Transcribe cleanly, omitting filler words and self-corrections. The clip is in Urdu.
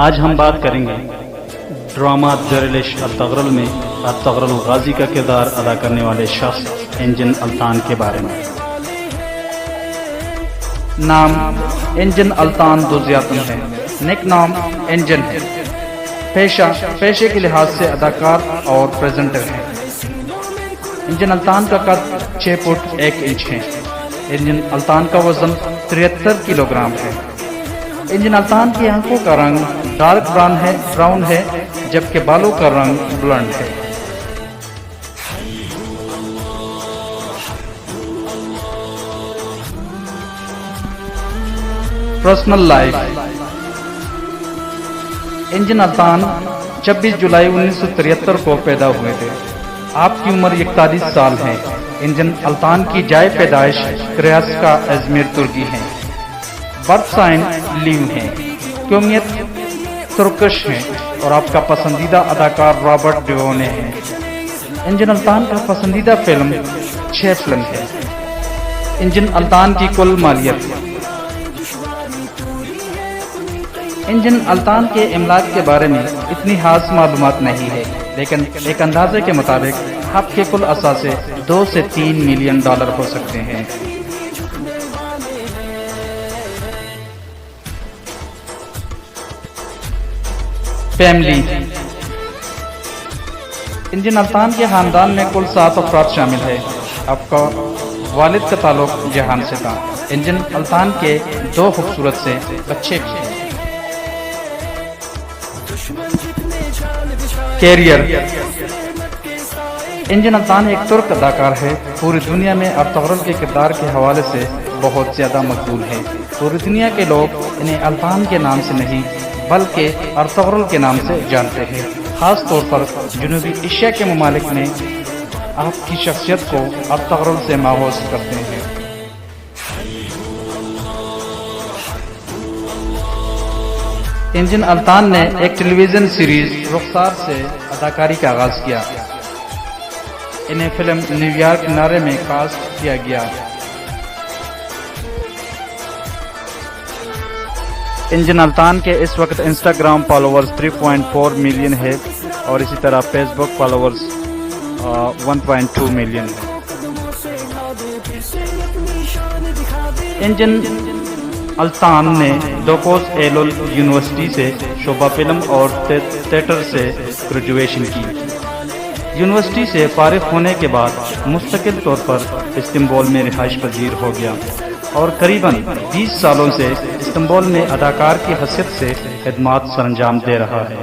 آج ہم بات کریں گے ڈرامہ درلش التغرل میں التغرل غازی کا کردار ادا کرنے والے شخص انجن الطان کے بارے میں۔ نام انجن الطان دوزیاتن ہے، نک نام انجن ہے۔ پیشے کے لحاظ سے اداکار اور پریزنٹر ہے۔ انجن الطان کا قد 6 فٹ 1 انچ ہے۔ انجن الطان کا وزن 73 کلو گرام ہے۔ انجن الطان کی آنکھوں کا رنگ ڈارک براؤن ہے جبکہ بالوں کا رنگ بلنڈ ہے۔ Personal life. انجن الطان 26 جولائی 1973 کو پیدا ہوئے تھے۔ آپ کی عمر 41 سال ہے۔ انجن الطان کی جائے پیدائش کریاسکا ازمیر ترکی ہے۔ برتھ سائن لیو ہے۔ قومیت ترکش ہے اور آپ کا پسندیدہ اداکار رابرٹ ڈیوونے ہے۔ انجن الطان کا پسندیدہ فلم 6 فلم ہے۔ انجن الطان کی کل مالیت۔ انجن الطان کے املاک کے بارے میں اتنی خاص معلومات نہیں ہے، لیکن ایک اندازے کے مطابق آپ کے کل اثاثے 2 سے 3 ملین ڈالر ہو سکتے ہیں۔ فیملی۔ انجن الطان کے خاندان میں کل 7 افراد شامل ہیں۔ آپ کا والد کا تعلق جہان سے تھا۔ انجن الطان کے 2 خوبصورت سے بچے بھی ہیں۔ کیریئر۔ انجن الطان ایک ترک اداکار ہے۔ پوری دنیا میں ارطغرل کے کردار کے حوالے سے بہت زیادہ مقبول ہے۔ پوری دنیا کے لوگ انہیں الطان کے نام سے نہیں بلکہ ارطغرل کے نام سے جانتے ہیں۔ خاص طور پر جنوبی ایشیا کے ممالک میں آپ کی شخصیت کو ارطغرل سے ماخوذ کرتے ہیں۔ انجن الطان نے ایک ٹیلی ویژن سیریز رخسار سے اداکاری کا آغاز کیا۔ انہیں فلم نیو یارک کنارے میں کاسٹ کیا گیا۔ انجن الطان کے اس وقت انسٹاگرام فالوورز 3.4 ملین ہے اور اسی طرح فیس بک فالوورز 1.2 ملین ہے۔ انجن الطان نے ڈوکوس ایلول یونیورسٹی سے شعبہ فلم اور تھیٹر سے گریجویشن کی۔ یونیورسٹی سے فارغ ہونے کے بعد مستقل طور پر استنبول میں رہائش پذیر ہو گیا اور قریباً 20 سالوں سے استنبول میں اداکار کی حیثیت سے خدمات سر انجام دے رہا ہے۔